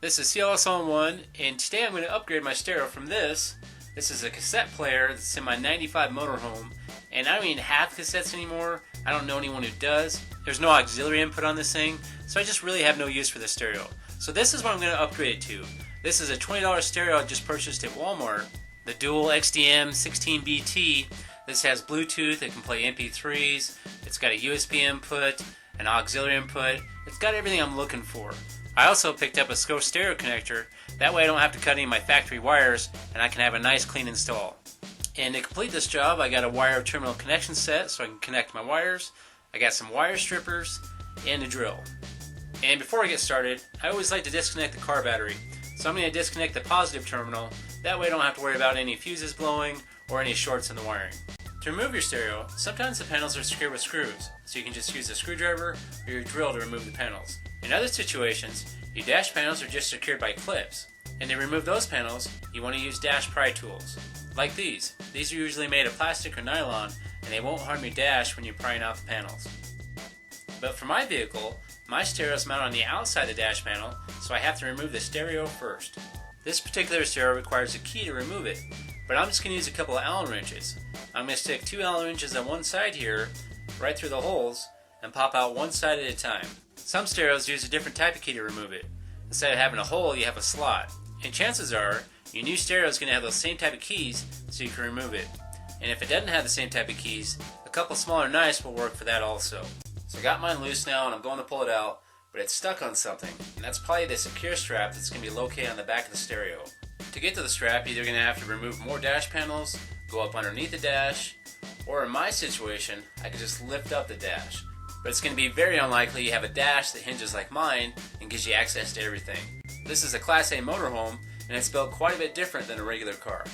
This is C.L.S. on one, and today I'm going to upgrade my stereo from this. This is a cassette player that's in my 95 motorhome, and I don't even have cassettes anymore. I don't know anyone who does. There's no auxiliary input on this thing, so I just really have no use for this stereo. So this is what I'm going to upgrade it to. This is a $20 stereo I just purchased at Walmart, the Dual XDM16BT. This has Bluetooth, it can play MP3s, it's got a USB input, an auxiliary input, it's got everything I'm looking for. I also picked up a C.L.S stereo connector, that way I don't have to cut any of my factory wires and I can have a nice clean install. And to complete this job I got a wire terminal connection set so I can connect my wires, I got some wire strippers, and a drill. And before I get started, I always like to disconnect the car battery. So I'm going to disconnect the positive terminal, that way I don't have to worry about any fuses blowing or any shorts in the wiring. To remove your stereo, sometimes the panels are secured with screws, so you can just use a screwdriver or your drill to remove the panels. In other situations, your dash panels are just secured by clips, and to remove those panels, you want to use dash pry tools. Like these. These are usually made of plastic or nylon, and they won't harm your dash when you're prying out the panels. But for my vehicle, my stereo is mounted on the outside of the dash panel, so I have to remove the stereo first. This particular stereo requires a key to remove it, but I'm just going to use a couple of Allen wrenches. I'm going to stick 2 Allen wrenches on one side here, right through the holes, and pop out one side at a time. Some stereos use a different type of key to remove it. Instead of having a hole, you have a slot. And chances are, your new stereo is going to have those same type of keys so you can remove it. And if it doesn't have the same type of keys, a couple smaller knives will work for that also. So I got mine loose now and I'm going to pull it out, but it's stuck on something. And that's probably the secure strap that's going to be located on the back of the stereo. To get to the strap, you're either going to have to remove more dash panels, go up underneath the dash, or in my situation, I could just lift up the dash. But it's going to be very unlikely you have a dash that hinges like mine and gives you access to everything. This is a Class A motorhome, and it's built quite a bit different than a regular car.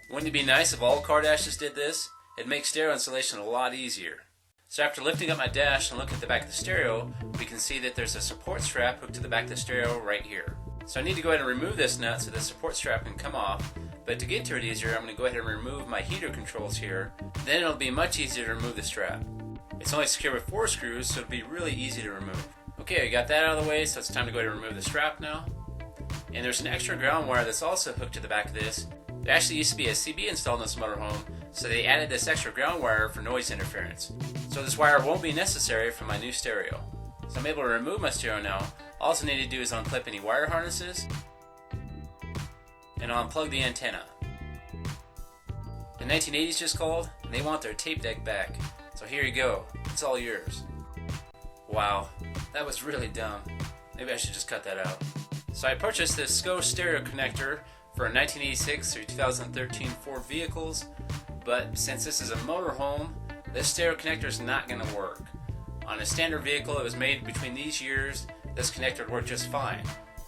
Wouldn't it be nice if all car dashes did this? It'd make stereo installation a lot easier. So after lifting up my dash and looking at the back of the stereo, we can see that there's a support strap hooked to the back of the stereo right here. So I need to go ahead and remove this nut so the support strap can come off, but to get to it easier, I'm going to go ahead and remove my heater controls here. Then it'll be much easier to remove the strap. It's only secured with 4 screws, so it'll be really easy to remove. Okay, I got that out of the way, so it's time to go ahead and remove the strap now. And there's an extra ground wire that's also hooked to the back of this. There actually used to be a CB installed in this motorhome, so they added this extra ground wire for noise interference. So this wire won't be necessary for my new stereo. So I'm able to remove my stereo now. All I need to do is unclip any wire harnesses and unplug the antenna. The 1980s just called, and they want their tape deck back. So here you go, it's all yours. Wow, that was really dumb. Maybe I should just cut that out. So I purchased this C.L.S stereo connector for 1986 through 2013 Ford vehicles, but since this is a motorhome, this stereo connector is not going to work. On a standard vehicle that was made between these years, this connector would work just fine.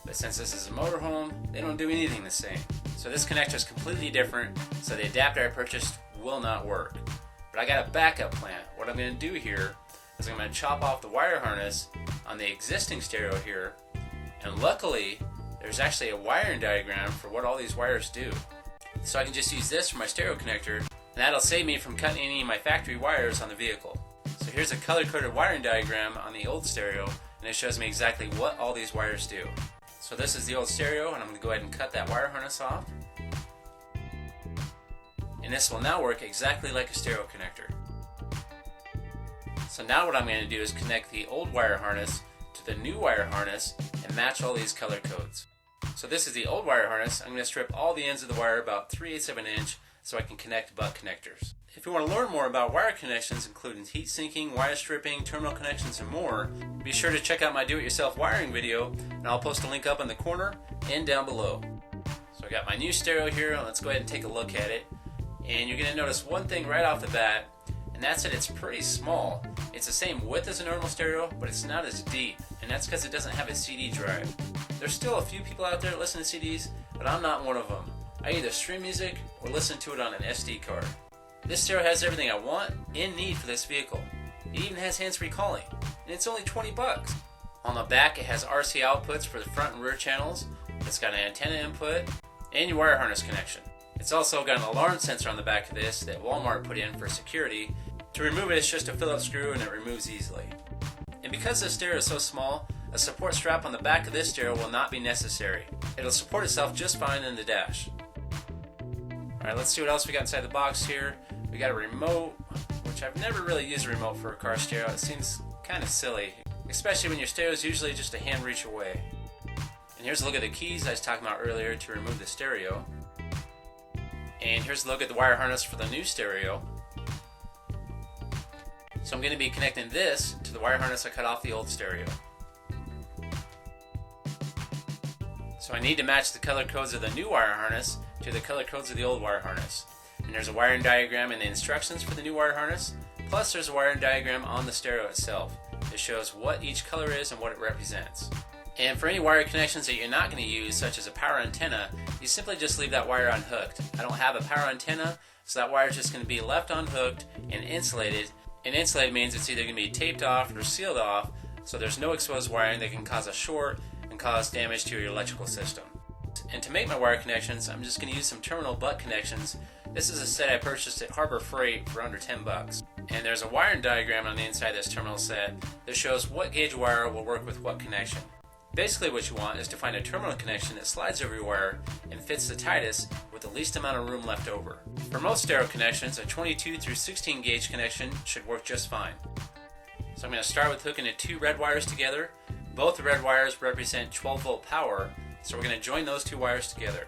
But since this is a motorhome, they don't do anything the same. So this connector is completely different, so the adapter I purchased will not work. But I got a backup plan. What I'm going to do here is I'm going to chop off the wire harness on the existing stereo here, and luckily there's actually a wiring diagram for what all these wires do. So I can just use this for my stereo connector, and that'll save me from cutting any of my factory wires on the vehicle. So here's a color-coded wiring diagram on the old stereo, and it shows me exactly what all these wires do. So this is the old stereo, and I'm going to go ahead and cut that wire harness off. And this will now work exactly like a stereo connector. So now what I'm going to do is connect the old wire harness to the new wire harness and match all these color codes. So this is the old wire harness. I'm going to strip all the ends of the wire about 3/8 of an inch so I can connect butt connectors. If you want to learn more about wire connections, including heat sinking, wire stripping, terminal connections, and more, be sure to check out my do-it-yourself wiring video, and I'll post a link up in the corner and down below. So I got my new stereo here, and let's go ahead and take a look at it. And you're going to notice one thing right off the bat, and that's that it's pretty small. It's the same width as a normal stereo, but it's not as deep, and that's because it doesn't have a CD drive. There's still a few people out there that listen to CDs, but I'm not one of them. I either stream music or listen to it on an SD card. This stereo has everything I want and need for this vehicle. It even has hands-free calling, and it's only 20 bucks. On the back it has RC outputs for the front and rear channels, it's got an antenna input, and your wire harness connection. It's also got an alarm sensor on the back of this that Walmart put in for security. To remove it, it's just a Phillips screw and it removes easily. And because this stereo is so small, a support strap on the back of this stereo will not be necessary. It'll support itself just fine in the dash. Alright, let's see what else we got inside the box here. We got a remote, which I've never really used a remote for a car stereo. It seems kind of silly, especially when your stereo is usually just a hand reach away. And here's a look at the keys I was talking about earlier to remove the stereo. And here's a look at the wire harness for the new stereo. So I'm going to be connecting this to the wire harness I cut off the old stereo. So I need to match the color codes of the new wire harness to the color codes of the old wire harness. And there's a wiring diagram in the instructions for the new wire harness, plus there's a wiring diagram on the stereo itself. It shows what each color is and what it represents. And for any wire connections that you're not going to use, such as a power antenna, you simply just leave that wire unhooked. I don't have a power antenna, so that wire is just going to be left unhooked and insulated. And insulated means it's either going to be taped off or sealed off, so there's no exposed wiring that can cause a short and cause damage to your electrical system. And to make my wire connections, I'm just going to use some terminal butt connections. This is a set I purchased at Harbor Freight for under 10 bucks. And there's a wiring diagram on the inside of this terminal set that shows what gauge wire will work with what connection. Basically what you want is to find a terminal connection that slides over your wire and fits the tightest with the least amount of room left over. For most stereo connections, a 22 through 16 gauge connection should work just fine. So I'm going to start with hooking the two red wires together. Both the red wires represent 12 volt power, so we're going to join those two wires together.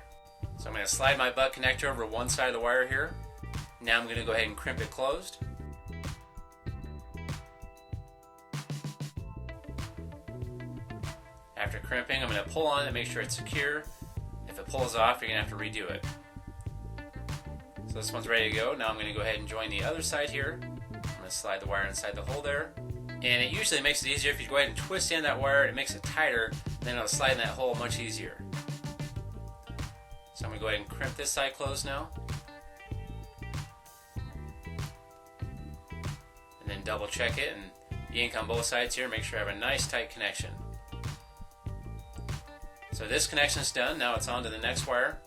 So I'm going to slide my butt connector over one side of the wire here. Now I'm going to go ahead and crimp it closed. After crimping, I'm going to pull on it and make sure it's secure. If it pulls off, you're going to have to redo it. So this one's ready to go. Now I'm going to go ahead and join the other side here. I'm going to slide the wire inside the hole there. And it usually makes it easier if you go ahead and twist in that wire. It makes it tighter, then it'll slide in that hole much easier. So I'm going to go ahead and crimp this side closed now. And then double check it and yank on both sides here. Make sure I have a nice tight connection. So this connection is done. Now it's on to the next wire.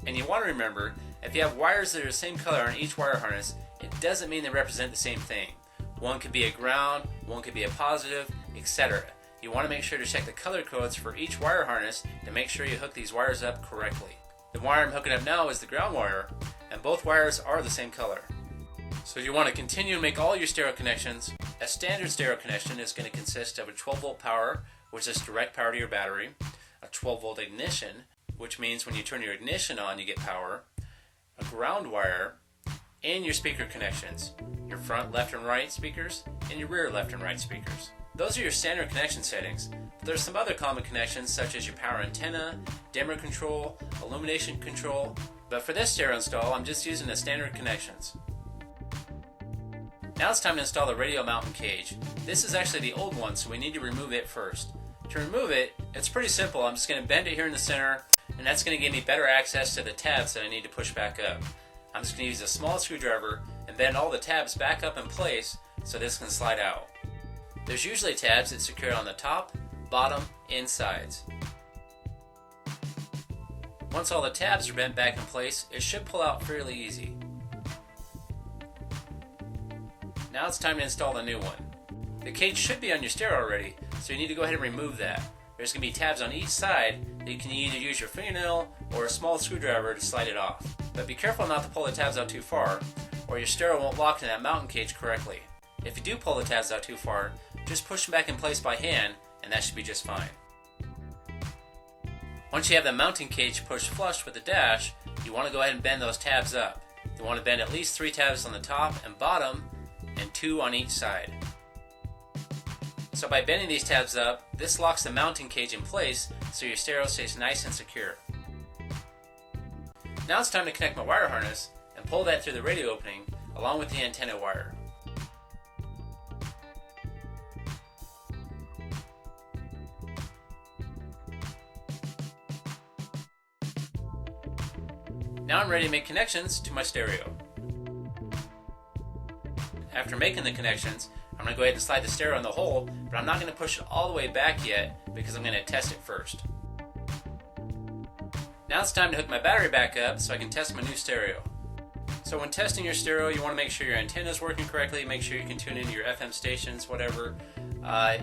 And you want to remember, if you have wires that are the same color on each wire harness, it doesn't mean they represent the same thing. One could be a ground, one could be a positive, etc. You want to make sure to check the color codes for each wire harness to make sure you hook these wires up correctly. The wire I'm hooking up now is the ground wire, and both wires are the same color. So if you want to continue to make all your stereo connections, a standard stereo connection is going to consist of a 12 volt power, which is direct power to your battery, a 12 volt ignition, which means when you turn your ignition on you get power, a ground wire, and your speaker connections, your front left and right speakers, and your rear left and right speakers. Those are your standard connection settings, but there's some other common connections such as your power antenna, dimmer control, illumination control, but for this stereo install I'm just using the standard connections. Now it's time to install the radio mounting cage. This is actually the old one, so we need to remove it first. To remove it, it's pretty simple. I'm just going to bend it here in the center, and that's going to give me better access to the tabs that I need to push back up. I'm just going to use a small screwdriver and bend all the tabs back up in place so this can slide out. There's usually tabs that secure on the top, bottom, and sides. Once all the tabs are bent back in place, it should pull out fairly easy. Now it's time to install the new one. The cage should be on your stereo already, so you need to go ahead and remove that. There's going to be tabs on each side that you can either use your fingernail or a small screwdriver to slide it off. But be careful not to pull the tabs out too far, or your stereo won't lock in that mounting cage correctly. If you do pull the tabs out too far, just push them back in place by hand, and that should be just fine. Once you have the mounting cage pushed flush with the dash, you want to go ahead and bend those tabs up. You want to bend at least 3 tabs on the top and bottom, and 2 on each side. So by bending these tabs up, this locks the mounting cage in place so your stereo stays nice and secure. Now it's time to connect my wire harness and pull that through the radio opening along with the antenna wire. Now I'm ready to make connections to my stereo. After making the connections, I'm going to go ahead and slide the stereo in the hole, but I'm not going to push it all the way back yet because I'm going to test it first. Now it's time to hook my battery back up so I can test my new stereo. So So when testing your stereo, you want to make sure your antenna is working correctly, make sure you can tune into your FM stations, whatever.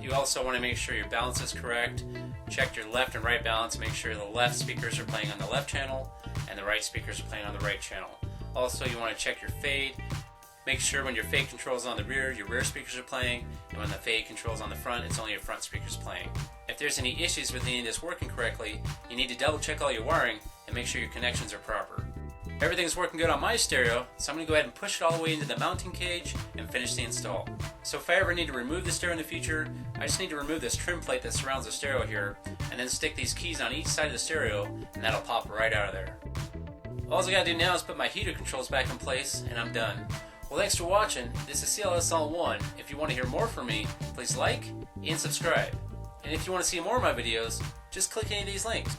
You also want to make sure your balance is correct. Check your left and right balance, make sure the left speakers are playing on the left channel and the right speakers are playing on the right channel. Also, you want to check your fade. Make sure when your fade control is on the rear, your rear speakers are playing, and when the fade control is on the front, it's only your front speakers playing. If there's any issues with any of this working correctly, you need to double check all your wiring and make sure your connections are proper. Everything's working good on my stereo, so I'm going to go ahead and push it all the way into the mounting cage and finish the install. So if I ever need to remove the stereo in the future, I just need to remove this trim plate that surrounds the stereo here, and then stick these keys on each side of the stereo, and that'll pop right out of there. All I gotta do now is put my heater controls back in place, and I'm done. Well, thanks for watching. This is C.L.S. All in One. If you want to hear more from me, please like and subscribe. And if you want to see more of my videos, just click any of these links.